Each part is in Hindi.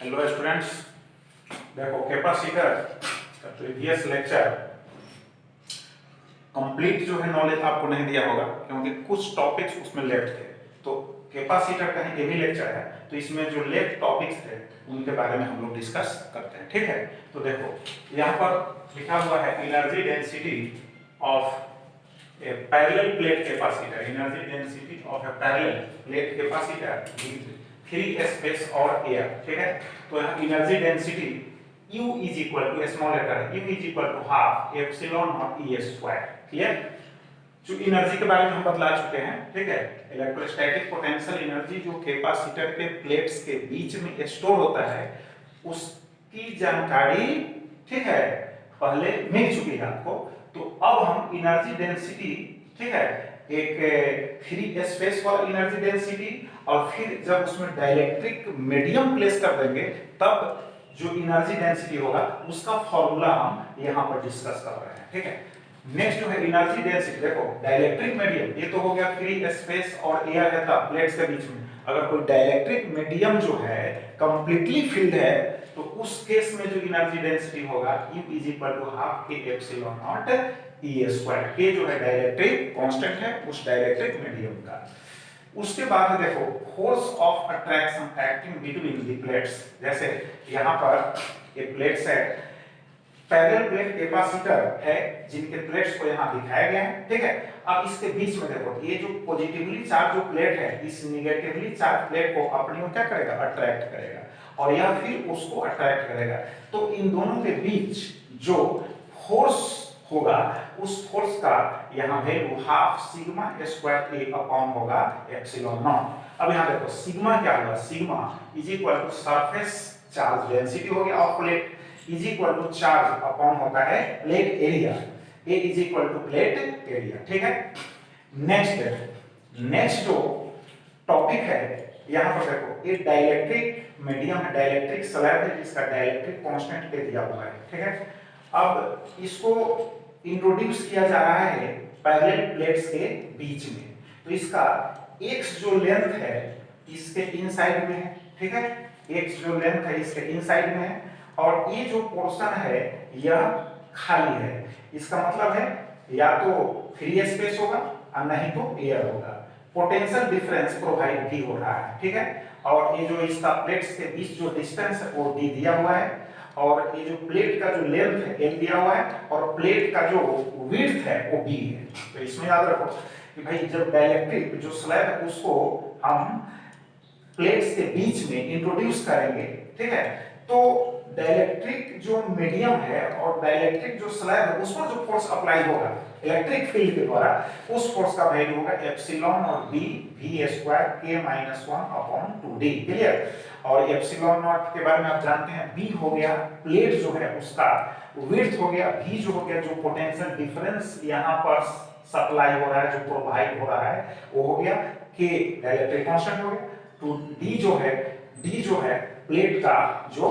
हेलो स्टूडेंट्स, देखो कैपेसिटर का प्रीवियस लेक्चर कंप्लीट जो है नॉलेज आपको नहीं दिया होगा क्योंकि कुछ टॉपिक्स उसमें लेफ्ट थे। तो कैपेसिटर का ही लेक्चर है, तो इसमें जो लेफ्ट टॉपिक्स थे उनके बारे में हम लोग डिस्कस करते हैं। ठीक है, तो देखो यहाँ पर लिखा हुआ है energy density of a parallel plate capacitor, energy density of a parallel plate capacitor with free space or air। ठीक है, तो यहाँ energy density U is equal to small letter है, U is equal to half epsilon not E square. Clear? जो एनर्जी के बारे में हम बतला चुके हैं, ठीक है, इलेक्ट्रोस्टैटिक पोटेंशियल एनर्जी जो कैपेसिटर के प्लेट्स के बीच में स्टोर होता है उसकी जानकारी, ठीक है, पहले मिल चुकी है आपको। तो अब हम एनर्जी डेंसिटी, ठीक है, एक फ्री स्पेस वाला एनर्जी डेंसिटी और फिर जब उसमें डाइलेक्ट्रिक मीडियम प्लेस कर देंगे तब जो एनर्जी डेंसिटी होगा उसका फॉर्मूला हम यहाँ पर डिस्कस कर रहे हैं। ठीक है, नेक्स्ट जो है एनर्जी डेंसिटी, देखो डाइलेक्ट्रिक मीडियम ये तो हो गया फ्री स्पेस और एयर है था प्लेट्स के बीच में। अगर कोई डाइलेक्ट्रिक मीडियम जो है कंप्लीटली फिल्ड है तो उस केस में जो एनर्जी डेंसिटी होगा U is equal to half K epsilon not E square. के जो है डाइलेक्ट्रिक कांस्टेंट है उस डाइलेक्ट्रिक मीडियम का। उसके बाद देखो force of attraction acting between the plates. जैसे यहाँ पर ये प्लेट्स है, पैरेलल प्लेट कैपेसिटर है जिनके प्लेट्स को यहाँ दिखाया गया है। ठीक है, अब इसके बीच में देखो ये जो पॉजिटिवली चार्ज जो प्लेट है इस निगेटिवली चार्ज प्लेट को अपनी ओर क्या करेगा, अट्रैक्ट करेगा और यह फिर उसको अट्रैक्ट करेगा। तो इन दोनों के बीच जो फोर्स होगा उस फोर्स का यहाँ value half sigma square A upon होगा एप्सिलॉन नॉट। अब यहाँ देखो सिग्मा क्या होगा, sigma is equal to surface charge density हो गया और plate is equal to charge upon होता है plate area, A is equal to plate area. ठीक है, नेक्स्ट जो टॉपिक है यहाँ पर देखो ये डाइलेक्ट्रिक मीडियम है, डाइलेक्ट्रिक स्लैब है जिसका डाइलेक्ट्रिक कांस्टेंट पे दिया हुआ है। ठीक है, अब इसको इंट्रोड्यूस किया जा रहा है पैरेलल प्लेट्स के बीच में। तो इसका x जो लेंथ है इसके इनसाइड में है, ठीक है, x जो लेंथ है इसके इनसाइड में है और ये जो पोर्शन है यह खाली है। इसका मतलब है या तो फ्री स्पेस होगा और नहीं तो एयर होगा। पोटेंशियल डिफरेंस प्रोवाइड भी हो रहा है। ठीक है, और ये जो इसका प्लेट्स के बीच जो डिस्टेंस है वो d दिया हुआ है और ये जो प्लेट का जो लेंथ है l दिया हुआ है और प्लेट का जो विड्थ है वो b है। तो इसमें याद रखो कि भाई जब डाइलेक्ट्रिक जो स्लैब है उसको हम प्लेट्स के बीच में इंट्रोड्यूस करेंगे, ठीक है, तो डाइलेक्ट्रिक जो मीडियम है और डाइलेक्ट्रिक जो स्लैब है उस पर जो फोर्स अप्लाई होगा इलेक्ट्रिक फील्ड के द्वारा उस फोर्स का वैल्यू होगा एप्सिलॉन और b v square k minus 1 upon 2d। Clear? और एप्सिलॉन नॉट के बारे में आप जानते हैं, b हो गया प्लेट जो है उसका विड्थ हो गया, v जो हो गया जो पोटेंशियल डिफरेंस यहाँ पर सप्लाई हो रहा है जो प्रोवाइड हो रहा है वो हो गया k डाइलेक्ट्रिक कांस्टेंट हो गया, तो d जो है प्लेट का जो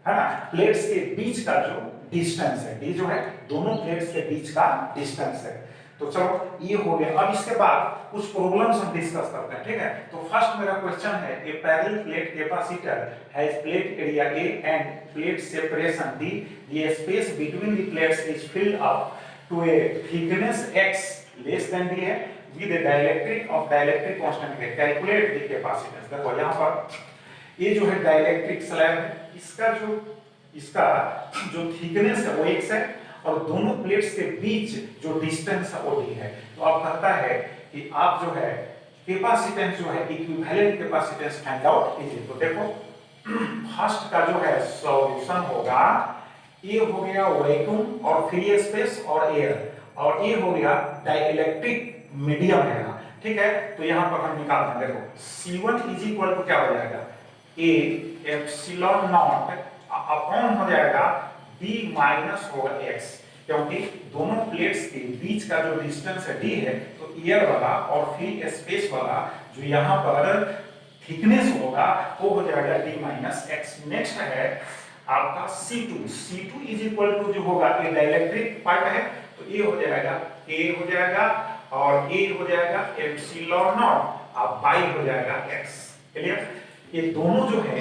है ना प्लेट्स के बीच का जो डिस्टेंस है, d जो है दोनों प्लेट्स के बीच का डिस्टेंस है। तो चलो ये हो गया। अब इसके बाद कुछ प्रॉब्लम्स हम डिस्कस करते हैं। ठीक है, तो फर्स्ट मेरा क्वेश्चन है a parallel plate capacitor has plate area A and plate separation D, the space between the plates is filled up to a thickness x less than D है with a dielectric of dielectric constant है। Calculate the capacitance. देखो यहाँ पर ये जो है डाइलेक्ट्रिक स्लैब है, इसका जो थिकनेस है वो x है और दोनों प्लेट्स के बीच जो डिस्टेंस है वो d है। तो अब कहता है कि आप जो है कैपेसिटेंस जो है इक्विवेलेंट कैपेसिटेंस फाइंड आउट कीजिए। तो देखो फर्स्ट का जो है सॉल्यूशन होगा ये हो गया वैक्यूम और फ्री स्पेस और एयर और ये हो गया डाइलेक्ट्रिक मीडियम है। ठीक है, तो यहाँ पर हम निकालते हैं। देखो C1 इज इक्वल टू क्या हो जाएगा, A एप्सिलॉन नॉट अपॉन हो जाएगा b माइनस होगा x, क्योंकि दोनों प्लेट्स के बीच का जो डिस्टेंस है d है तो एयर वाला और फ्री स्पेस वाला जो यहाँ पर थिकनेस होगा वो हो जाएगा d माइनस x। नेक्स्ट है आपका C2 इज इक्वल टू जो होगा ये डाइलेक्ट्रिक पार्ट है तो ये हो जाएगा a हो जाएगा और a हो जाएगा एप्सिलॉन नॉट और y हो जाएगा x। क्लियर? ये दोनों जो है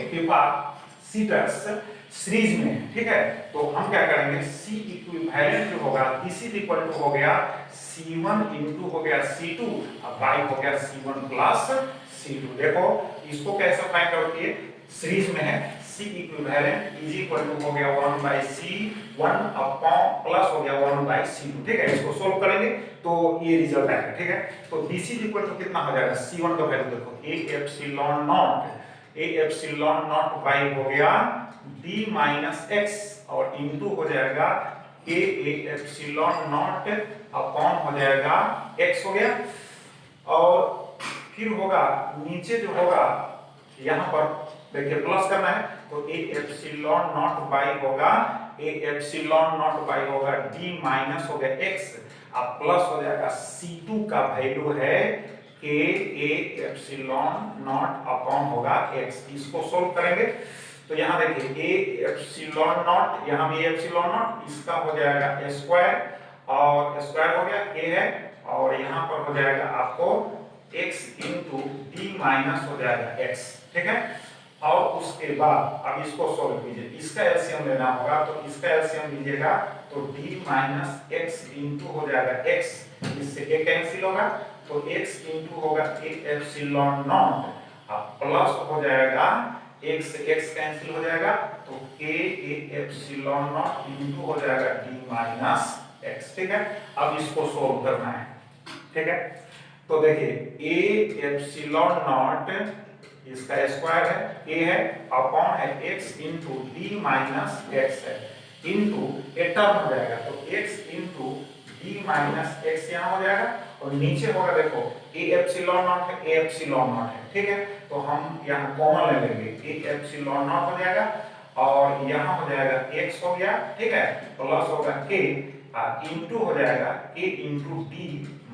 कैपेसिटर्स सीरीज में है, ठीक है। तो हम क्या करेंगे, C इक्विवेलेंट जो होगा दिस इज इक्वल टू हो गया C1 इनटू हो गया C2 और बाई हो गया C1 प्लस C2। देखो इसको कैसे फाइंड आउट किए, सीरीज में है C equivalent is equal to हो गया 1 बाई C1 अपॉन प्लस हो गया 1 बाई C2, ठीक है। इसको सोल्व करेंगे तो ये रिजल्ट आएगा, ठीक है। तो दिस इज इक्वल टू कितना हो जाएगा, C1 का वैल्यू देखो A एप्सिलॉन नॉट बाई हो गया D माइनस x और इनटू हो जाएगा A एप्सिलॉन नॉट अपॉन हो जाएगा x हो गया, और फिर होगा नीचे जो होगा यहाँ पर देखिए प्लस करना है तो A एप्सिलॉन नॉट बाई होगा D माइनस हो गया x अब प्लस हो जाएगा C2 का वैल्यू है K A epsilon not upon होगा x। इसको सोल्व करेंगे तो यहाँ देखिए A एप्सिलॉन नॉट, यहाँ भी एप्सिलॉन नॉट, इसका हो जाएगा स्क्वायर और स्क्वायर हो गया K है, और यहाँ पर हो जाएगा आपको x इंटू D माइनस हो जाएगा x, ठीक है। और उसके बाद अब इसको सोल्व कीजिए, इसका एलसीएम लेना होगा तो इसका एलसीएम लीजिएगा तो D माइनस x इंटू हो जाएगा x, इससे a कैंसिल होगा तो x इंटू होगा A एप्सिलॉन नॉट अब प्लस हो जाएगा x से x कैंसिल हो जाएगा तो K A epsilon not into हो जाएगा D माइनस x, ठीक है। अब इसको सोल्व करना है, ठीक है। तो देखिए A एप्सिलॉन नॉट इसका स्क्वायर है a है अपॉन है x into D minus x है इंटू ए टर्म हो जाएगा तो x into D minus x यहाँ हो जाएगा, और नीचे होगा देखो a एप्सिलॉन नॉट है a एप्सिलॉन नॉट है, ठीक है। तो हम यहाँ कॉमन ले लेंगे a एप्सिलॉन नॉट हो जाएगा और यहाँ हो जाएगा x हो गया, ठीक है, प्लस होगा k इंटू हो जाएगा a इंटू D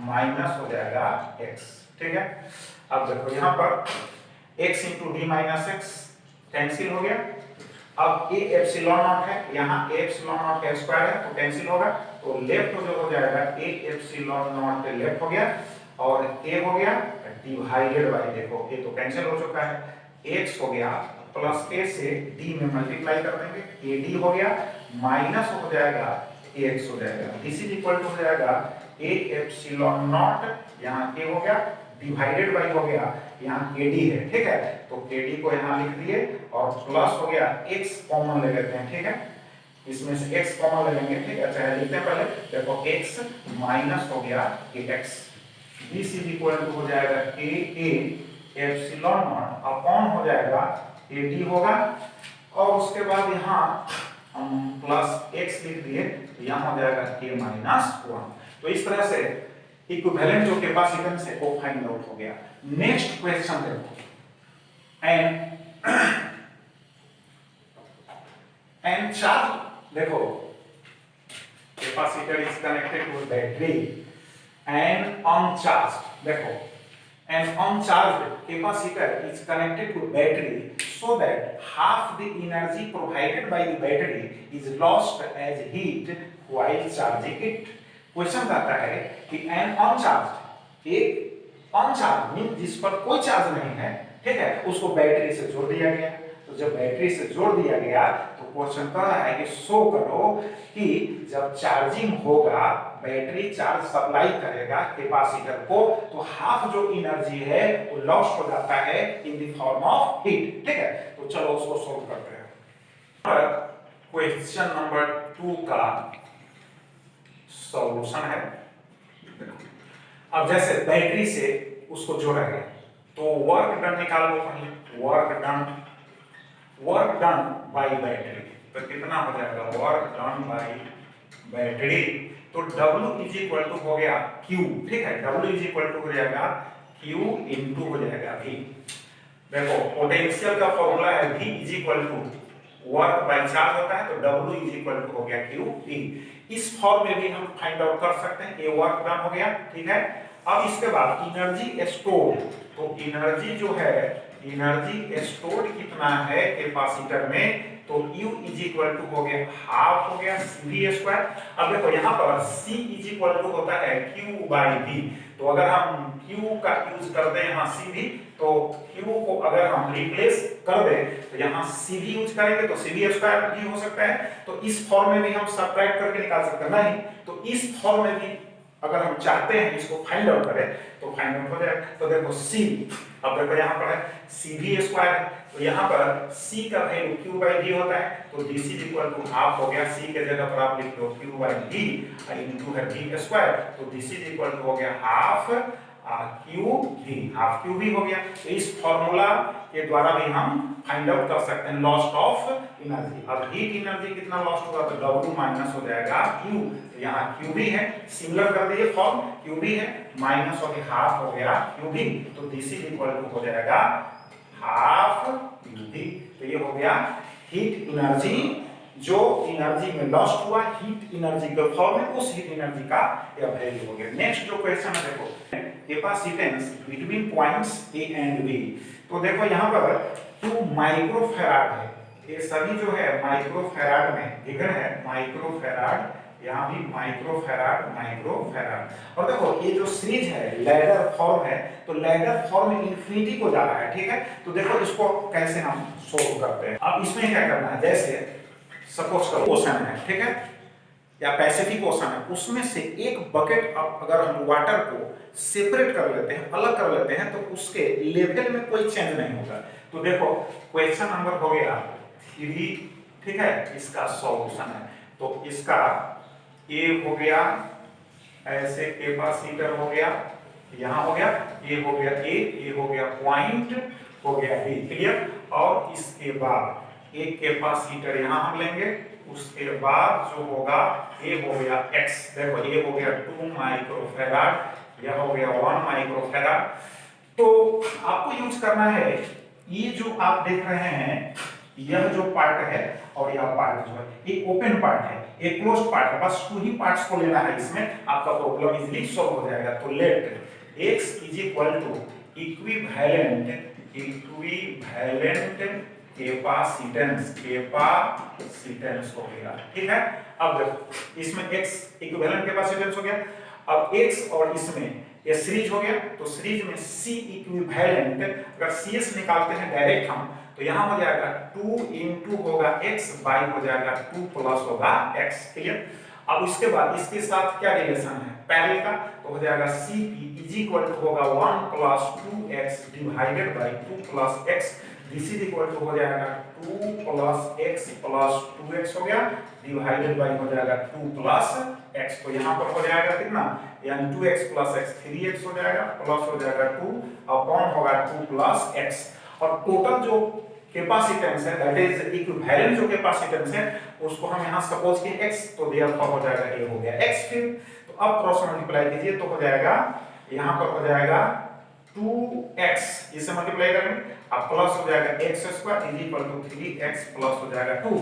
माइनस हो जाएगा x, ठीक है। अब देखो यहाँ पर x into D minus x cancel हो गया, अब a एप्सिलॉन नॉट है, यहाँ a एप्सिलॉन नॉट का स्क्वायर है तो कैंसिल होगा, तो लेफ्ट जो हो जाएगा a एप्सिलॉन नॉट के लेफ्ट हो गया और a हो गया डिवाइडेड बाय, देखो a तो कैंसिल हो चुका है, x हो गया प्लस a से d में मल्टीप्लाई कर देंगे ad हो गया माइनस हो जाएगा ax हो जाएगा, दिस इज इक्वल टू हो जाएगा a एप्सिलॉन नॉट, यहाँ a हो गया डिवाइडेड बाय हो गया यहाँ kd है, ठीक है। तो kd को यहाँ लिख दिए और प्लस हो गया x कॉमन ले लेते हैं, ठीक है। इसमें से x कॉमन ले लेंगे, ठीक है। चाहे लिखते हैं पहले देखो x माइनस हो गया kx, this is equal to हो जाएगा ka एप्सिलॉन नॉट अपॉन हो जाएगा kd होगा, और उसके बाद यहाँ हम प्लस x लिख दिए तो यहाँ हो जाएगा k माइनस 1। तो इस तरह से इक्विवेलेंट जो कैपेसिटेंस है वो फाइंड आउट हो गया। नेक्स्ट क्वेश्चन देखो, एंड चार्ज, देखो capacitor is connected to battery and uncharged, देखो an uncharged capacitor is connected to battery so that half the energy provided by the battery is lost as heat while charging it। Question आता है कि an uncharged, एक अनचार्ज मीन जिस पर कोई चार्ज नहीं है, ठीक है, उसको बैटरी से जोड़ दिया गया। तो जब बैटरी से जोड़ दिया गया तो क्वेश्चन कर रहा है कि शो करो कि जब चार्जिंग होगा बैटरी चार्ज सप्लाई करेगा कैपेसिटर को तो हाफ जो एनर्जी है वो लॉस्ट हो जाता है in the form of heat, ठीक है। तो चलो उसको सोल्व करते हैं। क्वेश्चन नंबर 2 का सॉल्यूशन है। अब जैसे बैटरी से उसको जोड़ा गया तो वर्क डन निकाल लो पहले, वर्क डन बाय बैटरी तो कितना हो जाएगा, वर्क डन बाय बैटरी तो W इज इक्वल टू हो गया Q, ठीक है, W इज इक्वल टू हो जाएगा Q इनटू हो जाएगा V। देखो पोटेंशियल का फॉर्मूला है V is equal to work by charge होता है तो W इज इक्वल टू हो गया Q V। इस फॉर्म में भी हम फाइंड आउट कर सकते हैं, ये वर्क डन हो गया, ठीक है। अब इसके बाद एनर्जी स्टोर, तो एनर्जी जो है एनर्जी स्टोर्ड कितना है कैपेसिटर में, तो U इज इक्वल टू हो गया हाफ हो गया CV स्क्वायर। अब देखो यहाँ पर C इज इक्वल टू होता है Q बाई V, तो अगर हम Q का यूज कर दें यहाँ CV, तो Q को अगर हम रिप्लेस कर दें तो यहाँ CV यूज करेंगे तो CV स्क्वायर भी हो सकता है, तो इस फॉर्म में भी हम सब्ट्रैक्ट करके निकाल सकते हैं, नहीं तो इस फॉर्म में भी अगर हम चाहते हैं इसको फाइंड आउट करें तो फाइंड आउट हो जाएगा। तो देखो C, अब देखो यहाँ पर है CV स्क्वायर, तो यहाँ पर C का वैल्यू Q बाई V होता है, तो this is equal to half हो गया, C के जगह पर आप लिख लो Q बाई V इनटू है V स्क्वायर, तो दिस इज इक्वल टू हो गया हाफ QV, हाफ QV हो गया। तो इस फॉर्मूला के द्वारा भी हम फाइंड आउट कर सकते हैं लॉस्ट ऑफ एनर्जी। अब हीट एनर्जी कितना लॉस्ट होगा, तो W माइनस हो जाएगा Q, तो यहाँ QV है, सिमिलर कर दिए फॉर्म, QV है माइनस हो गया हाफ हो गया QV, तो दिस इज इक्वल टू हो जाएगा हाफ QV। तो ये हो गया हीट एनर्जी, जो एनर्जी में लॉस्ट हुआ हीट एनर्जी के फॉर्म में, उस हीट एनर्जी का यह वैल्यू हो गया। नेक्स्ट जो क्वेश्चन है देखो, capacitance between points A and B, तो देखो यहाँ पर 2 माइक्रोफैराड है, ये सभी जो है माइक्रोफैराड में दिख रहे हैं, माइक्रोफैराड, यहाँ भी माइक्रोफैराड माइक्रोफैराड, और देखो ये जो सीरीज है लैडर फॉर्म है, तो लैडर फॉर्म में इंफिनिटी को जा रहा है, ठीक है। तो देखो इसको कैसे हम सोल्व करते हैं। अब इसमें क्या करना है, जैसे सपोज करो ओशन है, ठीक है, या पैसिफिक ओशन है, उसमें से एक बकेट अगर हम वाटर को सेपरेट कर लेते हैं, अलग कर लेते हैं, तो उसके लेवल में कोई चेंज नहीं होगा। तो देखो क्वेश्चन नंबर हो गया 3, ठीक है, इसका सॉल्यूशन है, तो इसका A हो गया ऐसे कैपेसिटर हो गया, यहाँ हो गया A हो गया A हो गया पॉइंट हो गया B, क्लियर। और इसके बाद एक कैपेसिटर यहाँ हम लेंगे, उसके बाद जो होगा A हो गया X, देखो A हो गया 2 माइक्रोफैराड, यह हो गया 1 माइक्रोफैराड। तो आपको यूज करना है, ये जो आप देख रहे हैं यह जो पार्ट है और यह पार्ट जो है ये ओपन पार्ट है, ये क्लोज पार्ट है, बस 2 ही पार्ट्स को लेना है, इसमें आपका प्रॉब्लम इजीली सॉल्व हो जाएगा। तो let X is equal to equivalent capacitance हो गया, ठीक है। अब देखो इसमें X इक्विवेलेंट कैपेसिटेंस हो गया, अब X और इसमें ये सीरीज हो गया, तो सीरीज में C इक्विवेलेंट, अगर CS निकालते हैं डायरेक्ट हम, तो यहाँ हो जाएगा 2 इंटू होगा X बाई हो जाएगा 2 प्लस होगा X, क्लियर। अब इसके बाद इसके साथ क्या रिलेशन है पैरेलल का, तो हो जाएगा CP इज इक्वल टू होगा 1 plus 2x divided by 2 plus x, this is equal to हो जाएगा 2 प्लस x प्लस 2x हो गया डिवाइडेड बाई हो जाएगा 2 प्लस x, तो यहाँ पर हो जाएगा कितना, यानी 2x प्लस x 3x हो जाएगा, प्लस हो जाएगा 2 अपॉन होगा 2 प्लस x, और टोटल जो कैपेसिटेंस है दैट इज इक्विवेलेंट जो कैपेसिटेंस है उसको हम यहाँ सपोज कि x, तो देयरफॉर हो जाएगा a हो गया x। फिर तो अब क्रॉस मल्टीप्लाई कीजिए, तो हो जाएगा यहाँ पर हो जाएगा 2x, इसे मल्टीप्लाई करेंगे, अब प्लस हो जाएगा x square is equal to 3x plus हो जाएगा 2,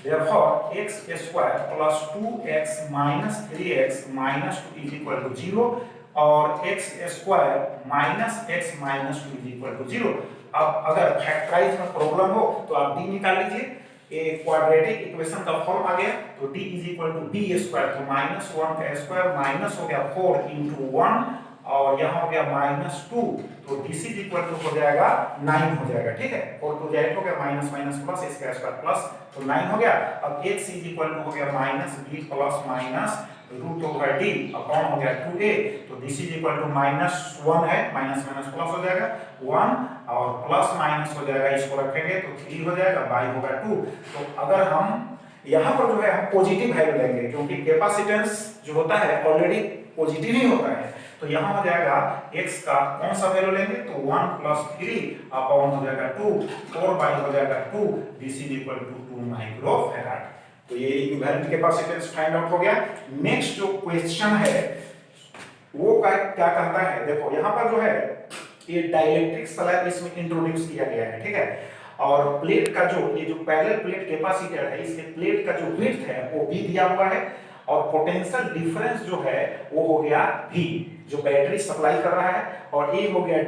therefore x square plus 2x minus 3x minus 2 is equal to 0, और x square minus x minus 2 is equal to 0। अब अगर फैक्टराइज में प्रॉब्लम हो तो आप d निकाल लीजिए, एक क्वाड्रेटिक इक्वेशन का फॉर्म आ गया, तो d is equal to b square, तो माइनस 1 का स्क्वायर माइनस हो गया 4 इंटू 1, और यहाँ हो गया माइनस 2, तो दिस इज इक्वल टू हो जाएगा 9 हो जाएगा, ठीक है, 4 टू 8 हो गया माइनस माइनस प्लस इसका स्क्वायर प्लस, तो 9 हो गया। अब x इज इक्वल टू हो गया minus b plus minus root over d upon हो गया 2a, तो this is equal to minus 1 है, माइनस माइनस प्लस हो जाएगा 1 और प्लस माइनस हो जाएगा, इसको रखेंगे तो 3 हो जाएगा, बाई होगा 2। तो अगर हम यहाँ पर जो है हम पॉजिटिव वैल्यू लेंगे, क्योंकि कैपेसिटेंस जो होता है ऑलरेडी पॉजिटिव ही होता है, तो यहाँ हो जाएगा x का कौन सा वैल्यू लेंगे, तो 1 प्लस 3 अपॉन हो जाएगा 2, 4 बाई हो जाएगा 2, this is equal to 2 microfarad. तो ये इक्विवेलेंट कैपेसिटेंस फाइंड आउट हो गया। नेक्स्ट जो क्वेश्चन है वो क्या कहता है, देखो यहाँ पर जो है ये डाइलेक्ट्रिक स्लैब इसमें इंट्रोड्यूस किया गया है, ठीक है, और प्लेट का जो ये जो पैरेलल प्लेट कैपेसिटर है, इसके प्लेट का जो विड्थ है वो b दिया हुआ है, और पोटेंशियल डिफरेंस जो है वो हो गया V, जो बैटरी सप्लाई कर रहा है, और ए हो गया ए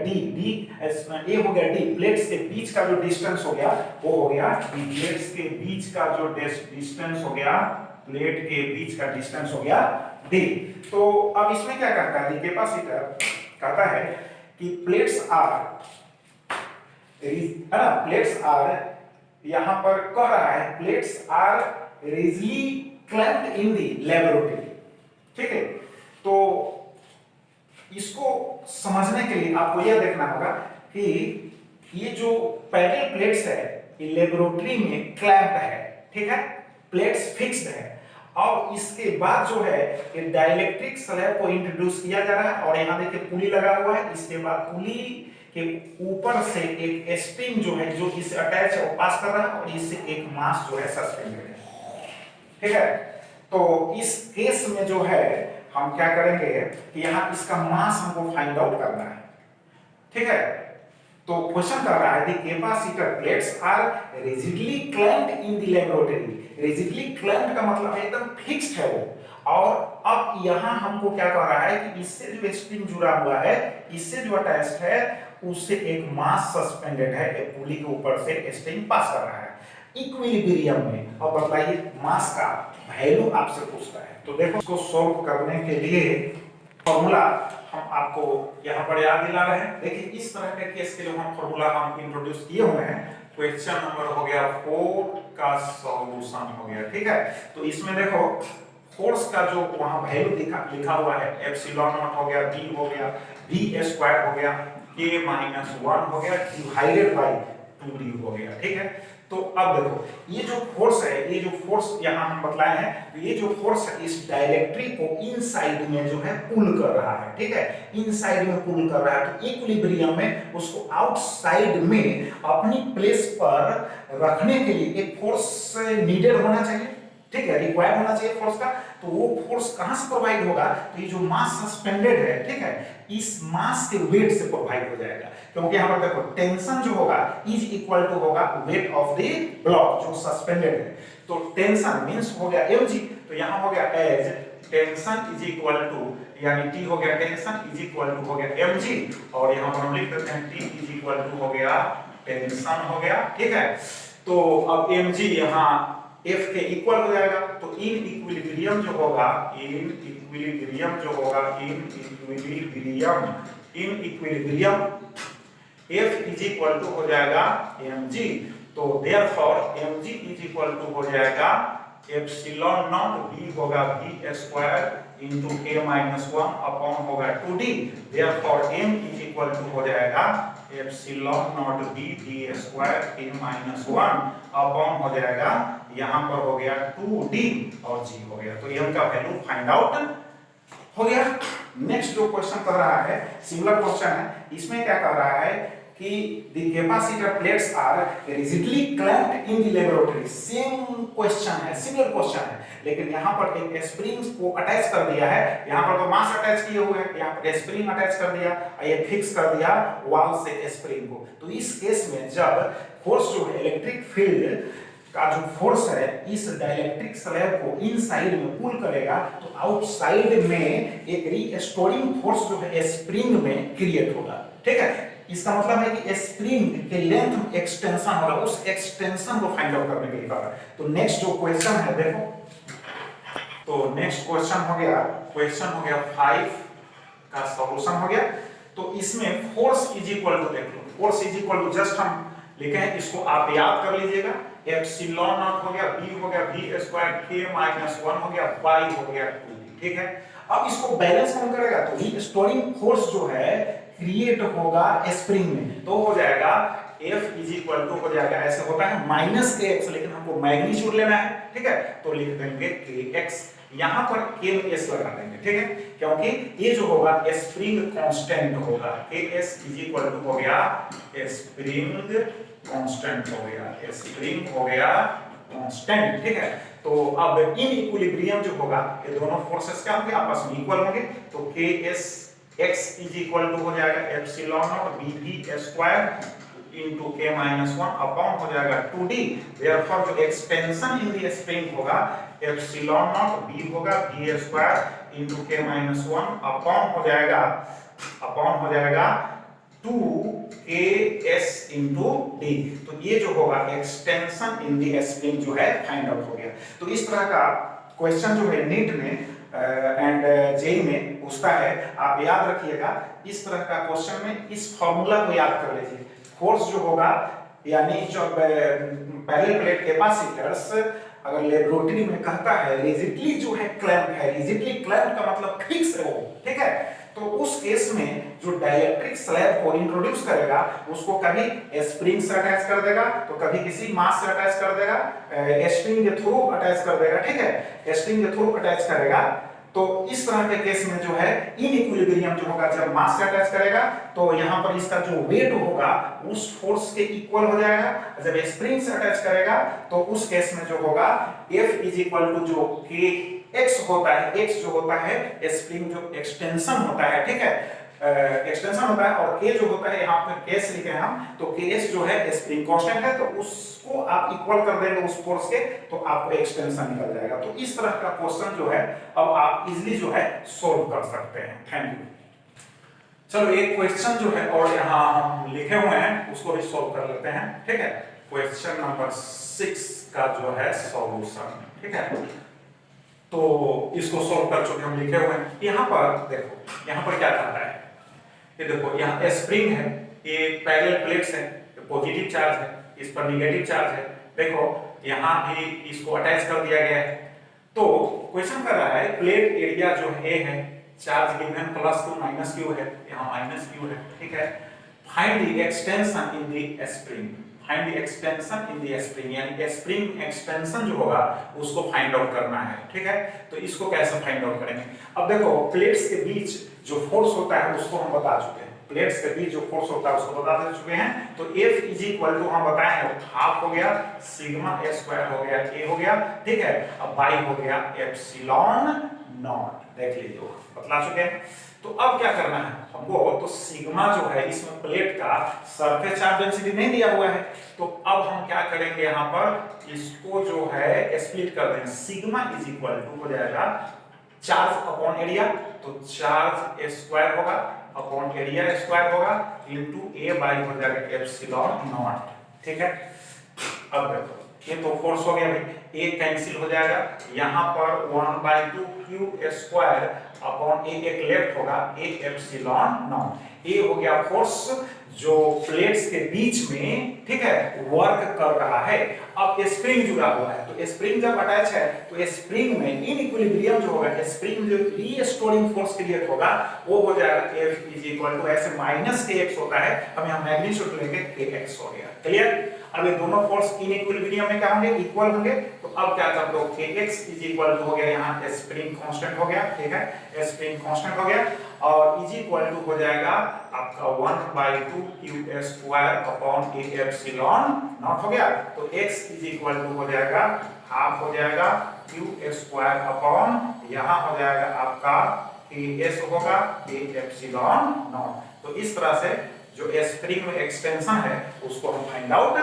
हो गया डी, प्लेट्स के बीच का जो डिस्टेंस हो गया वो हो गया डी, प्लेट्स के बीच का जो डिस्टेंस हो गया, प्लेट के बीच का डिस्टेंस हो गया डी। तो अब इसमें क्या करता है कैपेसिटर, कहता है कि प्लेट्स आर यहां पर कह रहा है plates are rigidly clamped in the laboratory, ठीक है। तो इसको समझने के लिए आपको यह देखना होगा कि ये जो पैरेलल प्लेट्स है ये लेबोरेटरी में क्लैम्प्ड है, ठीक है, प्लेट्स फिक्स्ड है, और इसके बाद जो है ये डाइलेक्ट्रिक स्लैब को इंट्रोड्यूस किया जा रहा है, और यहाँ देखिए पुली लगा हुआ है, इसके बाद पुली के ऊपर से एक स्प्रिंग जो है जो इससे अटैच है वो पास कर रहा है, और इससे एक मास जो है सस्पेंडेड है, ठीक है। तो इस केस में जो है हम क्या करेंगे कि यहाँ इसका मास हमको फाइंड आउट करना है, ठीक है। तो क्वेश्चन कर रहा है the capacitor plates are rigidly clamped in the laboratory, rigidly clamped का मतलब है एकदम फिक्स्ड है वो, और अब यहाँ हमको क्या कर रहा है कि इससे जो स्प्रिंग जुड़ा हुआ है, इससे जो अटैच्ड है उससे एक मास सस्पेंडेड है, एक पुली के ऊपर से स्प्रिंग पास कर रहा है इक्विलिब्रियम में। अब बताइए मास का वैल्यू आपसे पूछता है, तो देखो इसको सॉल्व करने के लिए फॉर्मूला हम आपको यहाँ पर याद दिला रहे हैं। देखिए इस तरह के केस के लिए हम फॉर्मूला हम इंट्रोड्यूस किए हुए हैं। क्वेश्चन नंबर हो गया 4 का सॉल्यूशन हो गया, ठीक है। तो इसमें देखो फोर्स का जो वहां वैल्यू लिखा हुआ है एप्सिलॉन नॉट हो गया, v हो गया, v स्क्वायर हो गया, k माइनस 1 हो गया डिवाइडेड बाय 2d हो गया, ठीक है। तो अब देखो ये जो फोर्स है, ये जो फोर्स यहाँ हम बतलाए हैं, तो ये जो फोर्स है इस डाइलेक्ट्रिक को इनसाइड में जो है पुल कर रहा है, ठीक है, इनसाइड में पुल कर रहा है। तो इक्विलिब्रियम में उसको आउटसाइड में अपनी प्लेस पर रखने के लिए एक फोर्स नीडेड होना चाहिए, ठीक है, रिक्वायर्ड होना चाहिए फोर्स का। तो वो फोर्स कहां से प्रोवाइड होगा, तो ये जो मास सस्पेंडेड है, ठीक है, इस मास के वेट से प्रोवाइड हो जाएगा, क्योंकि यहां पर देखो टेंशन जो होगा इज इक्वल टू होगा वेट ऑफ द ब्लॉक जो सस्पेंडेड है। तो टेंशन मींस हो गया mg, तो यहां हो गया as tension is equal to, यानी t हो गया टेंशन इज इक्वल टू हो गया mg, और यहां पर हम लिख देते हैं t इज इक्वल टू हो गया टेंशन हो गया, ठीक है। तो अब mg यहां F के इक्वल हो जाएगा, तो इन इक्विलिब्रियम जो होगा, in equilibrium F is equal to हो जाएगा mg। तो therefore mg is equal to हो जाएगा एप्सिलॉन नॉट v होगा v square into k minus 1 upon होगा 2d। Therefore m is equal to हो जाएगा epsilon naught v v square k minus 1 upon हो जाएगा यहाँ पर हो गया 2d और g हो गया। तो m का वैल्यू फाइंड आउट हो गया। नेक्स्ट जो क्वेश्चन कर रहा है सिमिलर क्वेश्चन है, इसमें क्या कर रहा है कि the capacitor plates are rigidly clamped in the laboratory। Same question है, सिमिलर क्वेश्चन है, लेकिन यहाँ पर एक स्प्रिंग को अटैच कर दिया है, यहाँ पर तो मास अटैच किए हुए हैं, यहाँ पर स्प्रिंग अटैच कर दिया, ये फिक्स कर दिया वॉल से स्प्रिंग को। तो इस केस में जब फोर्स जो है इलेक्ट्रिक फील्ड का जो फोर्स है इस डाइलेक्ट्रिक स्लैब को इनसाइड में पुल करेगा, तो आउटसाइड में एक रीस्टोरिंग फोर्स जो है स्प्रिंग में क्रिएट होगा, ठीक है। इसका मतलब है कि स्प्रिंग के लेंथ में एक्सटेंशन होगा, उस एक्सटेंशन को फाइंड आउट करने के लिए कहा। तो नेक्स्ट जो क्वेश्चन है देखो, तो नेक्स्ट क्वेश्चन हो गया 5 का सॉल्यूशन हो गया। तो इसमें फोर्स इज इक्वल टू, देख लो force is equal to just हम लिखे हैं, इसको आप याद कर लीजिएगा, एप्सिलॉन नॉट हो गया, v हो गया v स्क्वायर, k माइनस 1 हो गया, y हो गया 2d, ठीक है। अब इसको बैलेंस कौन करेगा, तो रीस्टोरिंग फोर्स जो है क्रिएट होगा स्प्रिंग में, तो हो जाएगा F इज इक्वल टू हो जाएगा, ऐसे होता है माइनस kx, लेकिन हमको मैग्नीट्यूड लेना है, ठीक है, तो लिख देंगे kx, यहाँ पर k में s लगा देंगे, ठीक है, क्योंकि ये जो होगा स्प्रिंग कांस्टेंट होगा, ks इज इक्वल टू हो गया स्प्रिंग कांस्टेंट हो गया, स्प्रिंग हो गया कांस्टेंट, ठीक है। तो अब इन इक्विलिब्रियम जो होगा ये दोनों फोर्सेस क्या होंगे, आपस में इक्वल होंगे, तो ks x is equal to हो जाएगा epsilon naught v square into k minus 1 upon हो जाएगा 2d। देयरफॉर जो एक्सटेंशन इन द स्प्रिंग होगा एप्सिलॉन नॉट बी होगा b square into k minus 1 upon हो जाएगा 2KS इंटू डी। तो ये जो होगा एक्सटेंशन इन दी स्प्रिंग जो है फाइंड आउट हो गया। तो इस तरह का क्वेश्चन जो है नीट में एंड जेई में पूछता है, आप याद रखिएगा। इस तरह का क्वेश्चन में इस फॉर्मूला को याद कर लीजिए। फोर्स जो होगा यानी जो पैरेलल प्लेट कैपेसिटर्स अगर लेबोरेटरी में कहता है रिजिडली जो है क्लैंप है, रिजिडली क्लैंप का मतलब फिक्स है वो, ठीक है। तो उस केस में जो डाइलेक्ट्रिक स्लैब को इंट्रोड्यूस करेगा उसको कभी स्प्रिंग से अटैच कर देगा तो कभी किसी मास से अटैच कर देगा, स्प्रिंग के थ्रू अटैच कर देगा, ठीक है, स्प्रिंग के थ्रू अटैच करेगा। तो इस तरह के केस में जो है इनइक्विलिब्रियम जो होगा जब मास से अटैच करेगा तो यहाँ पर इसका जो वेट होगा उस फोर्स के इक्वल हो जाएगा। जब स्प्रिंग से अटैच करेगा तो उस केस में जो होगा F इज इक्वल टू जो के एक्स होता है, एक्स जो होता है स्प्रिंग जो एक्सटेंशन होता है, ठीक है, एक्सटेंशन होता है, और के जो होता है यहाँ पे केस लिखे हैं हम, तो केएस जो है स्प्रिंग कांस्टेंट है, तो उसको आप इक्वल कर देंगे उस फोर्स के तो आपको एक्सटेंशन निकल जाएगा। तो इस तरह का क्वेश्चन जो है अब आप इजीली जो है सोल्व कर सकते हैं। Thank you. चलो एक क्वेश्चन जो है और यहाँ हम लिखे हुए हैं उसको भी सोल्व कर लेते हैं, ठीक है। क्वेश्चन नंबर 6 का जो है सॉल्यूशन, ठीक है। तो इसको सोल्व कर चुके हम, लिखे हुए हैं। यहाँ पर देखो, यहाँ पर क्या कहता है, ये देखो यहाँ स्प्रिंग है, ये पैरेलल प्लेट्स है, पॉजिटिव चार्ज है, इस पर नेगेटिव चार्ज है। देखो यहाँ भी इसको अटैच कर दिया गया है। तो क्वेश्चन कर रहा है प्लेट एरिया जो है charge given plus Q minus Q है, यहाँ माइनस क्यू है, ठीक है। Find the extension in the spring, find the extension in the spring, यानी स्प्रिंग एक्सटेंशन जो होगा उसको फाइंड आउट करना है, ठीक है। तो इसको कैसे फाइंड आउट करेंगे? अब देखो प्लेट्स के बीच जो फोर्स होता है उसको हम बता चुके हैं, प्लेट्स के बीच जो फोर्स होता है उसको बता दे चुके हैं। तो F इज इक्वल टू हम बताए हैं हाफ हो गया सिग्मा A स्क्वायर हो गया A हो गया, ठीक है। अब बाई हो गया एप्सिलॉन नॉट, देख लीजिए बतला चुके हैं। तो अब क्या करना है हमको, तो सिग्मा जो है इसमें प्लेट का सरफेस चार्ज डेंसिटी नहीं दिया हुआ है, तो अब हम क्या करेंगे यहाँ पर इसको जो है स्प्लिट कर देंगे। सिग्मा इज इक्वल टू हो जाएगा चार्ज अपॉन एरिया, तो चार्ज A स्क्वायर होगा अपॉन एरिया स्क्वायर होगा इनटू A बाई हो जाएगा एप्सिलॉन नॉट, ठीक है। अब देखो ये तो फोर्स हो गया भाई, A कैंसिल हो जाएगा, यहाँ पर 1/2 Q स्क्वायर अपॉन A एक लेफ्ट होगा A एप्सिलॉन नॉट। A हो गया फोर्स जो प्लेट्स के बीच में, ठीक है, वर्क कर रहा है। अब स्प्रिंग जुड़ा हुआ है, तो स्प्रिंग जब अटैच है तो स्प्रिंग में इनइक्विलिब्रियम जो होगा, स्प्रिंग जो रीस्टोरिंग फोर्स क्रिएट होगा वो हो जाएगा F इज इक्वल टू ऐसे माइनस kx होता है, हम यहाँ मैग्नीट्यूड लेंगे kx हो गया, क्लियर। अब ये दोनों फोर्स इनइक्विलिब्रियम में क्या होंगे, इक्वल होंगे। तो अब क्या कर दो kx इज इक्वल टू हो गया यहाँ स्प्रिंग कांस्टेंट हो गया, ठीक है, स्प्रिंग कांस्टेंट हो गया, और इज इक्वल टू हो जाएगा आपका 1/2 Q square upon A epsilon not हो गया। तो x इज इक्वल टू हो जाएगा हाफ हो जाएगा Q स्क्वायर अपॉन यहाँ हो जाएगा आपका KS होगा A एप्सिलॉन नॉट। तो इस तरह से जो स्प्रिंग में एक्सटेंशन है उसको हम फाइंड आउट